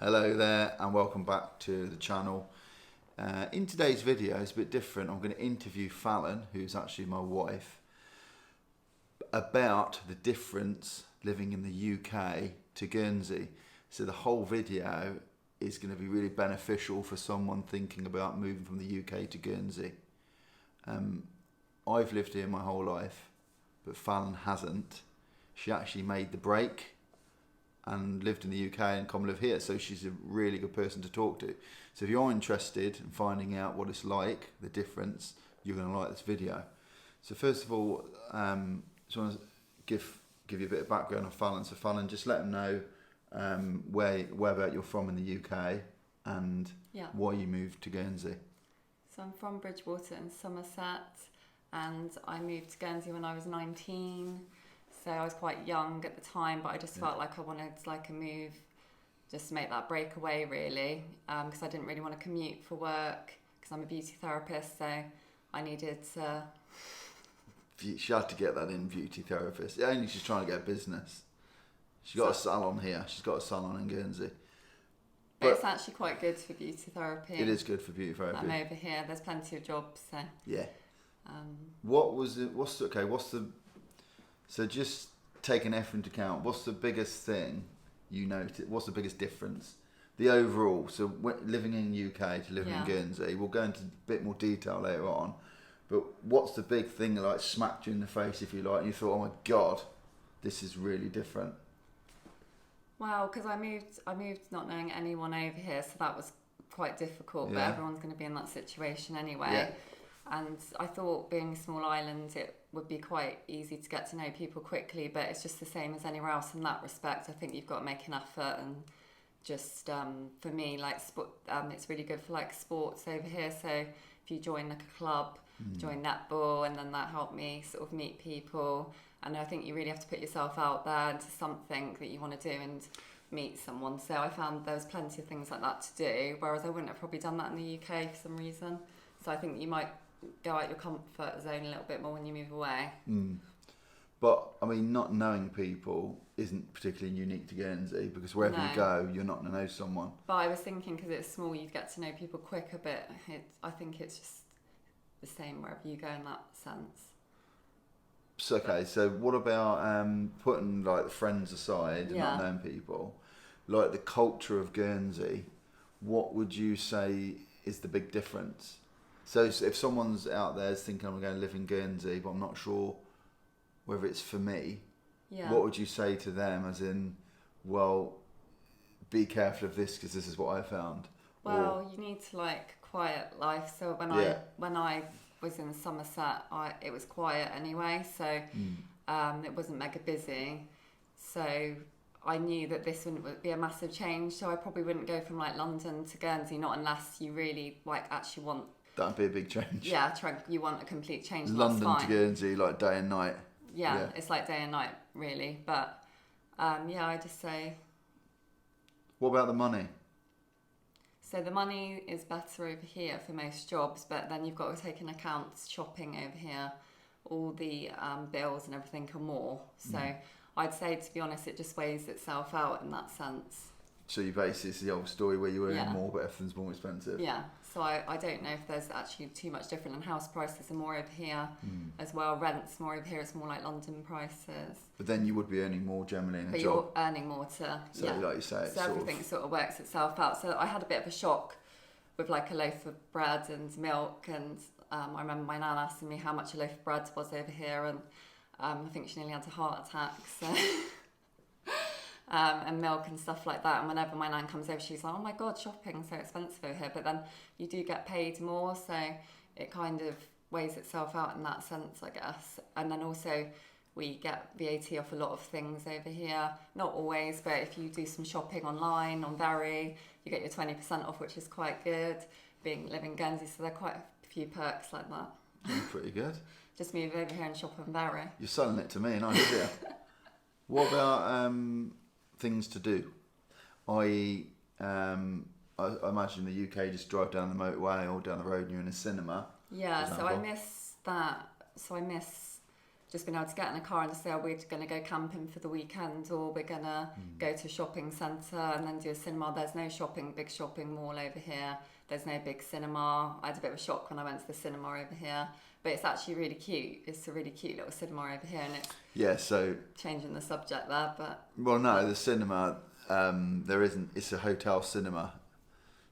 Hello there and welcome back to the channel. In today's video, it's a bit different. I'm going to interview Fallon, who's actually my wife, about the difference living in the UK to Guernsey. So the whole video is going to be really beneficial for someone thinking about moving from the UK to Guernsey. I've lived here my whole life, but Fallon hasn't. She actually made the break and lived in the UK and come live here, so she's a really good person to talk to. So if you're interested in finding out what it's like, the difference, you're going to like this video. So first of all, just want to give you a bit of background on Fallon. So Fallon, just let them know where about you're from in the UK and why you moved to Guernsey. So I'm from Bridgewater in Somerset, and I moved to Guernsey when I was 19. So I was quite young at the time, but I just felt like I wanted a move just to make that breakaway really, because I didn't really want to commute for work because I'm a beauty therapist, so I needed to... She had to get that in, beauty therapist. Only she's trying to get a business. She's got a salon here. She's got a salon in Guernsey. But it's actually quite good for beauty therapy. It is good for beauty therapy. I'm over here. There's plenty of jobs, so... Yeah. So just taking effort into account, what's the biggest thing you notice? What's the biggest difference? The overall, so living in the UK to living in Guernsey, we'll go into a bit more detail later on, but what's the big thing that like smacked you in the face, if you like, and you thought, oh my God, this is really different? Well, because I moved not knowing anyone over here, so that was quite difficult, but everyone's going to be in that situation anyway. Yeah. And I thought being a small island, it would be quite easy to get to know people quickly, but it's just the same as anywhere else in that respect. I think you've got to make an effort, and just for me, it's really good for like sports over here. So if you join like a club, join netball, and then that helped me sort of meet people. And I think you really have to put yourself out there into something that you want to do and meet someone. So I found there was plenty of things like that to do, whereas I wouldn't have probably done that in the UK for some reason. So I think you might go out your comfort zone a little bit more when you move away. But I mean, not knowing people isn't particularly unique to Guernsey, because wherever you go, you're not going to know someone. But I was thinking, because it's small, you'd get to know people quicker, but I think it's just the same wherever you go in that sense. So, okay, so what about putting like the friends aside and not knowing people, like the culture of Guernsey, what would you say is the big difference? So if someone's out there thinking I'm going to live in Guernsey, but I'm not sure whether it's for me, what would you say to them, as in, well, be careful of this because this is what I found? Well, you need to like quiet life. So when I was in Somerset, it was quiet anyway, so it wasn't mega busy. So I knew that this wouldn't be a massive change, so I probably wouldn't go from like London to Guernsey, not unless you really like actually want... That'd be a big change. Yeah, you want a complete change. London to Guernsey, like day and night. Yeah, it's like day and night, really. But I just say... What about the money? So the money is better over here for most jobs, but then you've got to take into account shopping over here. All the bills and everything are more. So I'd say, to be honest, it just weighs itself out in that sense. So you basically, it's the old story where you earn more, but everything's more expensive. Yeah. So I don't know if there's actually too much different, and house prices are more over here as well. Rent's more over here. It's more like London prices. But then you would be earning more generally in a job. But you're earning more to... So like you say, so everything sort of works itself out. So I had a bit of a shock with like a loaf of bread and milk, and I remember my nan asking me how much a loaf of bread was over here, and I think she nearly had a heart attack. So... and milk and stuff like that, and whenever my nan comes over, she's like, oh my God, shopping's so expensive over here. But then you do get paid more, so it kind of weighs itself out in that sense, I guess. And then also we get VAT off a lot of things over here, not always, but if you do some shopping online on Very, you get your 20% off, which is quite good. Living in Guernsey, so there are quite a few perks like that. Pretty good. Just move over here and shop on Very. You're selling it to me, aren't you? What about things to do? I imagine the UK, just drive down the motorway or down the road and you're in a cinema. Yeah, so I miss that. So I miss just being able to get in a car and just say, oh, we're going to go camping for the weekend, or we're going to go to a shopping centre and then do a cinema. There's no big shopping mall over here. There's no big cinema. I had a bit of a shock when I went to the cinema over here, but it's actually really cute. It's a really cute little cinema over here, and it's So changing the subject there, but the cinema there isn't. It's a hotel cinema,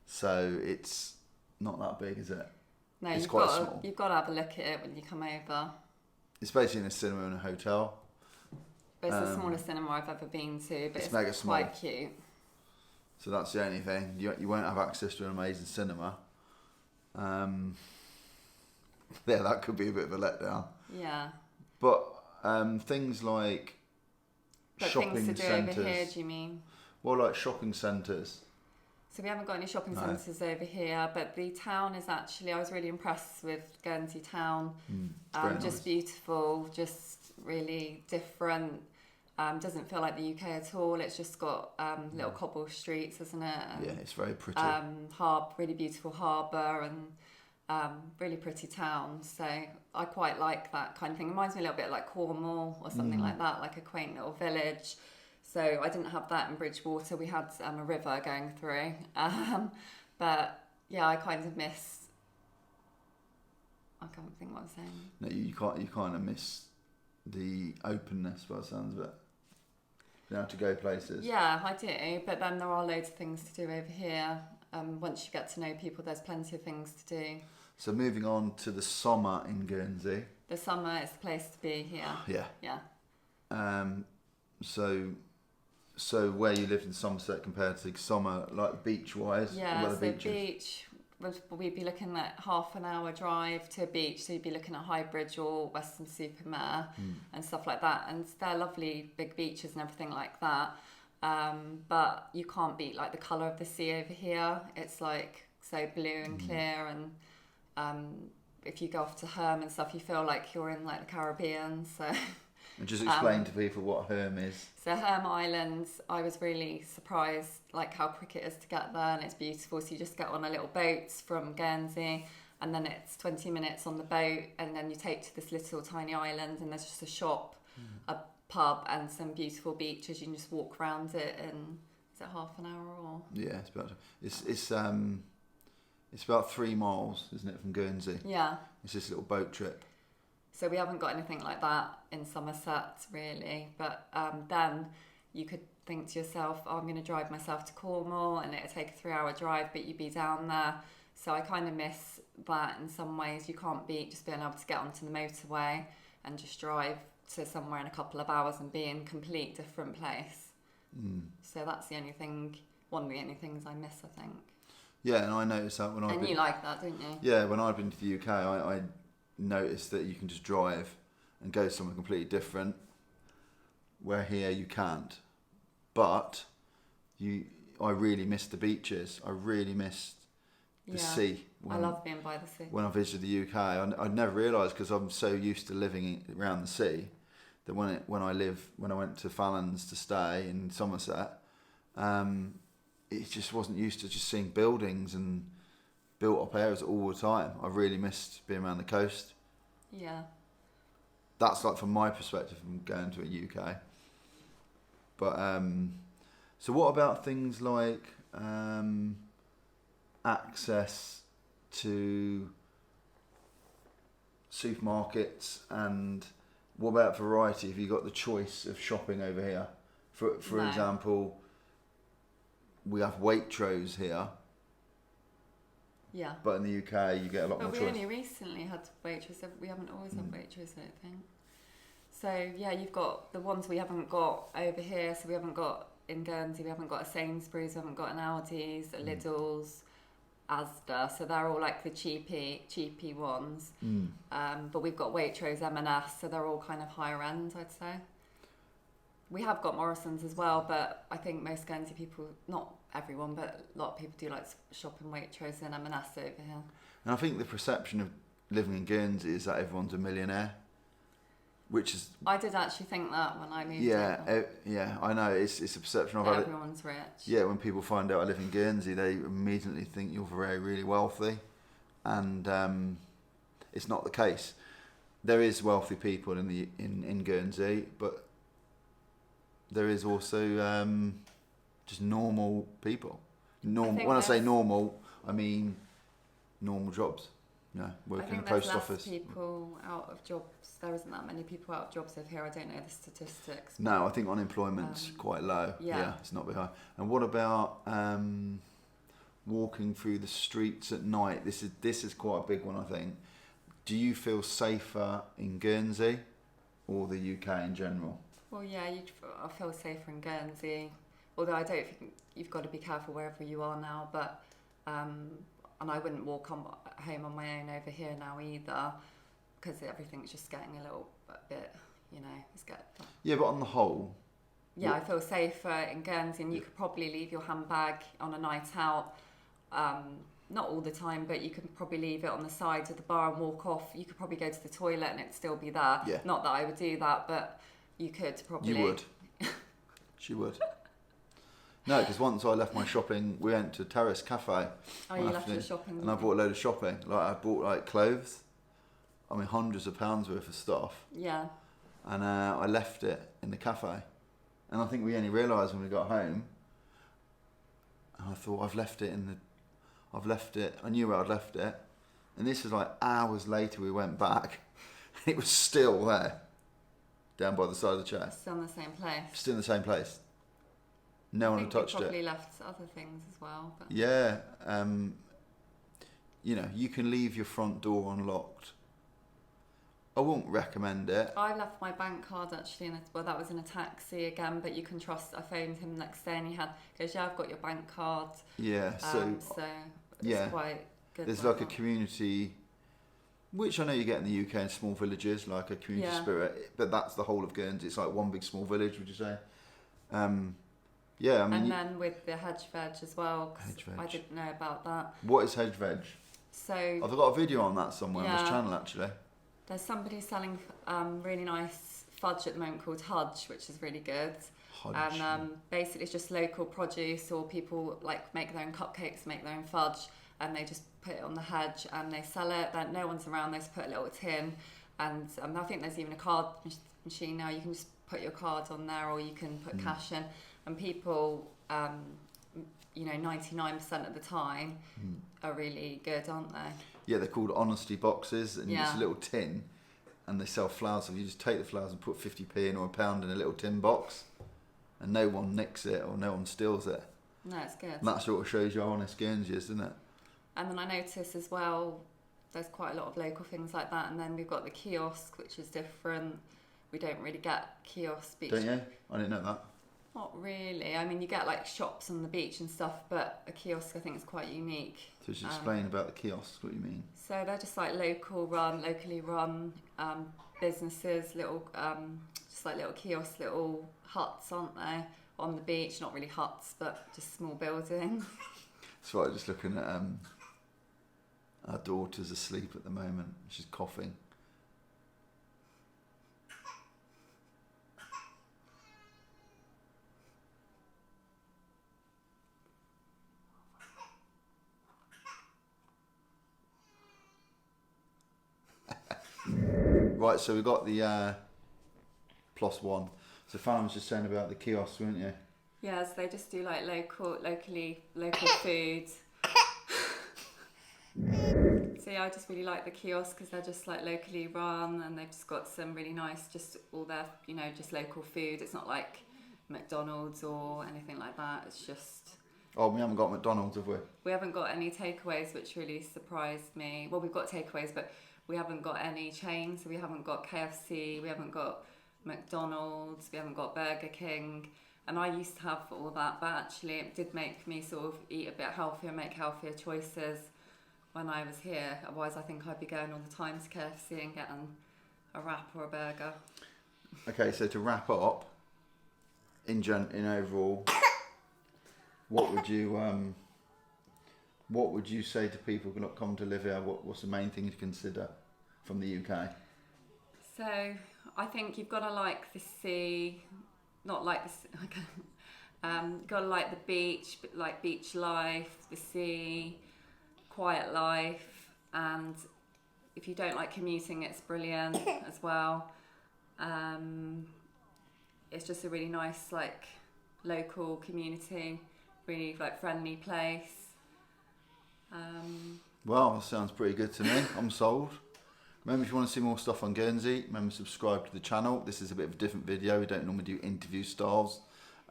so it's not that big, is it? no, It's you've quite got small. you've got to have a look at it when you come over. It's basically in a cinema in a hotel. But it's the smallest cinema I've ever been to, but It's it's mega small. quite cute. So that's the only thing. You won't have access to an amazing cinema. Yeah, that could be a bit of a letdown. Yeah. But things like But shopping things to do centres. over here, do you mean? Well, like shopping centres. So we haven't got any shopping No. centres over here, but the town is actually, I was really impressed with Guernsey town. It's very Just nice. beautiful, just really different. Doesn't feel like the UK at all. It's just got little cobble streets, isn't it? And, Yeah, it's very pretty. really beautiful harbour, and really pretty town. So I quite like that kind of thing. It reminds me a little bit like Cornwall or something like that, like a quaint little village. So I didn't have that in Bridgewater. We had a river going through. But yeah, I kind of miss... I can't think what I'm saying. No, you kind of miss the openness by the sounds of it. You know, to go places. Yeah, I do. But then there are loads of things to do over here. Once you get to know people, there's plenty of things to do. So moving on to the summer in Guernsey. The summer is the place to be here. Yeah. Yeah. So where you lived in Somerset compared to summer, like beach-wise? Yeah, where the so beach is? we'd be looking at half an hour drive to a beach, so you'd be looking at Highbridge or Weston-super-Mare and stuff like that, and they're lovely big beaches and everything like that, but you can't beat like the colour of the sea over here. It's like so blue and clear, and if you go off to Herm and stuff, you feel like you're in like the Caribbean. So And just explain to people what Herm is. So Herm Islands, I was really surprised like how quick it is to get there, and it's beautiful. So you just get on a little boat from Guernsey, and then it's 20 minutes on the boat, and then you take to this little tiny island, and there's just a shop, a pub, and some beautiful beaches. You can just walk around it in, is it half an hour or? Yeah, it's about 3 miles, isn't it, from Guernsey? Yeah. It's this little boat trip. So we haven't got anything like that in Somerset, really. But then you could think to yourself, oh, I'm going to drive myself to Cornwall, and it'd take a 3-hour drive, but you'd be down there. So I kind of miss that in some ways. You can't beat just being able to get onto the motorway and just drive to somewhere in a couple of hours and be in a complete different place. So that's the only thing, one of the only things I miss, I think. Yeah, and I noticed that when I... And you like that, didn't you? Yeah, when I've been to the UK, I noticed that you can just drive and go somewhere completely different, where here you can't. But I really missed the beaches. I really missed the sea. I love being by the sea. When I visited the UK, I never realised, because I'm so used to living around the sea, that when I went to Fallon's to stay in Somerset, it just wasn't used to just seeing buildings and built up areas all the time. I really missed being around the coast. Yeah. That's like from my perspective from going to a UK. But so what about things like access to supermarkets, and what about variety? Have you got the choice of shopping over here? For No. example, we have Waitrose here. Yeah. But in the UK, you get a lot more But we choice. only recently had Waitrose. We haven't always had Waitrose, I don't think. So yeah, you've got the ones we haven't got over here. So we haven't got in Guernsey. We haven't got a Sainsbury's. We haven't got an Aldi's, a Lidl's, Asda. So they're all like the cheapy ones. But we've got Waitrose, M&S. So they're all kind of higher end, I'd say. We have got Morrison's as well, but I think most Guernsey people, not everyone, but a lot of people do like shopping Waitrose and M&S over here. And I think the perception of living in Guernsey is that everyone's a millionaire, which is... I did actually think that when I moved Yeah, over. yeah, I know. It's a perception of... That everyone's rich. Yeah, when people find out I live in Guernsey, they immediately think you're very, really wealthy. And it's not the case. there is wealthy people in Guernsey, but there is also just normal people. When I say normal, I mean normal jobs. Working in the post office. I think there's less people out of jobs. There isn't that many people out of jobs over here. I don't know the statistics. No, I think unemployment's quite low. Yeah, it's not very high. And what about walking through the streets at night? This is quite a big one, I think. Do you feel safer in Guernsey or the UK in general? Well, yeah, I feel safer in Guernsey. Although I don't think you've got to be careful wherever you are now. But and I wouldn't walk home on my own over here now either, because everything's just getting a little bit, Yeah, but on the whole. Yeah, I feel safer in Guernsey, and you could probably leave your handbag on a night out. Not all the time, but you could probably leave it on the side of the bar and walk off. You could probably go to the toilet and it'd still be there. Yeah. Not that I would do that, but you could probably. You would. She would. No, because once I left my shopping, we went to Terrace Cafe. Oh, you left your shopping? And I bought a load of shopping. I bought clothes. I mean, hundreds of pounds worth of stuff. Yeah. And I left it in the cafe. And I think we only realised when we got home. And I thought, I've left it. I knew where I'd left it. And this was hours later we went back. And it was still there. Down by the side of the chair. Still in the same place. Still in the same place. No one had touched it. Probably left other things as well. But. Yeah. You can leave your front door unlocked. I wouldn't recommend it. I left my bank card actually that was in a taxi again, but you can trust. I phoned him the next day and he goes, yeah, I've got your bank card. Yeah, so it's quite good. There's a community, which I know you get in the UK in small villages, like a community spirit, but that's the whole of Guernsey. It's like one big small village, would you say? Yeah, I mean. And then with the hedge veg as well. Hedge veg. I didn't know about that. What is hedge veg? So I've got a video on that somewhere on this channel actually. There's somebody selling really nice fudge at the moment called Hudge, which is really good. Hudge. And basically it's just local produce, or people make their own cupcakes, make their own fudge, and they just put it on the hedge and they sell it. Then no one's around, they just put a little tin, and I think there's even a card machine now. You can just put your card on there, or you can put cash in, and people 99% of the time are really good, aren't they? Yeah, they're called honesty boxes, and it's a little tin, and they sell flowers. So you just take the flowers and put 50p in or £1 in a little tin box, and no one nicks it or no one steals it. No, it's good. And that sort of shows you how honest Guernsey is, doesn't it? And then I notice as well, there's quite a lot of local things like that, and then we've got the kiosk, which is different. We don't really get kiosks. Don't you? I didn't know that. Not really. I mean, you get shops on the beach and stuff, but a kiosk I think is quite unique. So just explain about the kiosks, what you mean. So they're just locally run businesses, little just little kiosks, little huts, aren't they? On the beach, not really huts, but just small buildings. So I'm just looking at our daughter's asleep at the moment. She's coughing. Right, so we got the +1. So Fallon was just saying about the kiosks, weren't you? Yeah, so they just do local food. So yeah, I just really like the kiosks because they're just locally run, and they've just got some really nice, just all their just local food. It's not like McDonald's or anything like that. It's just. Oh, we haven't got McDonald's, have we? We haven't got any takeaways, which really surprised me. Well, we've got takeaways, but we haven't got any chains. So we haven't got KFC, we haven't got McDonald's, we haven't got Burger King. And I used to have all that, but actually it did make me sort of eat a bit healthier, make healthier choices when I was here. Otherwise, I think I'd be going all the time to KFC and getting a wrap or a burger. Okay, so to wrap up, in overall, what would you say to people who come to live here? What's the main thing to consider from the UK? So I think you've got to like the sea, not like the got to like the beach, but like beach life, the sea, quiet life, and if you don't like commuting, it's brilliant as well. It's just a really nice, like, local community, really like friendly place. Well, that sounds pretty good to me. I'm sold. Remember, if you want to see more stuff on Guernsey, remember subscribe to the channel. This is a bit of a different video. We don't normally do interview styles,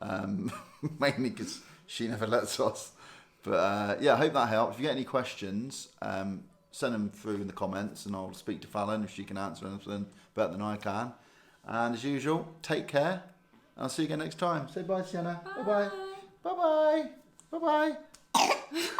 mainly because she never lets us. But yeah, I hope that helped. If you get any questions, send them through in the comments and I'll speak to Fallon if she can answer anything better than I can. And as usual, take care. I'll see you again next time. Say bye, Sienna. Bye-bye. Bye-bye. Bye-bye.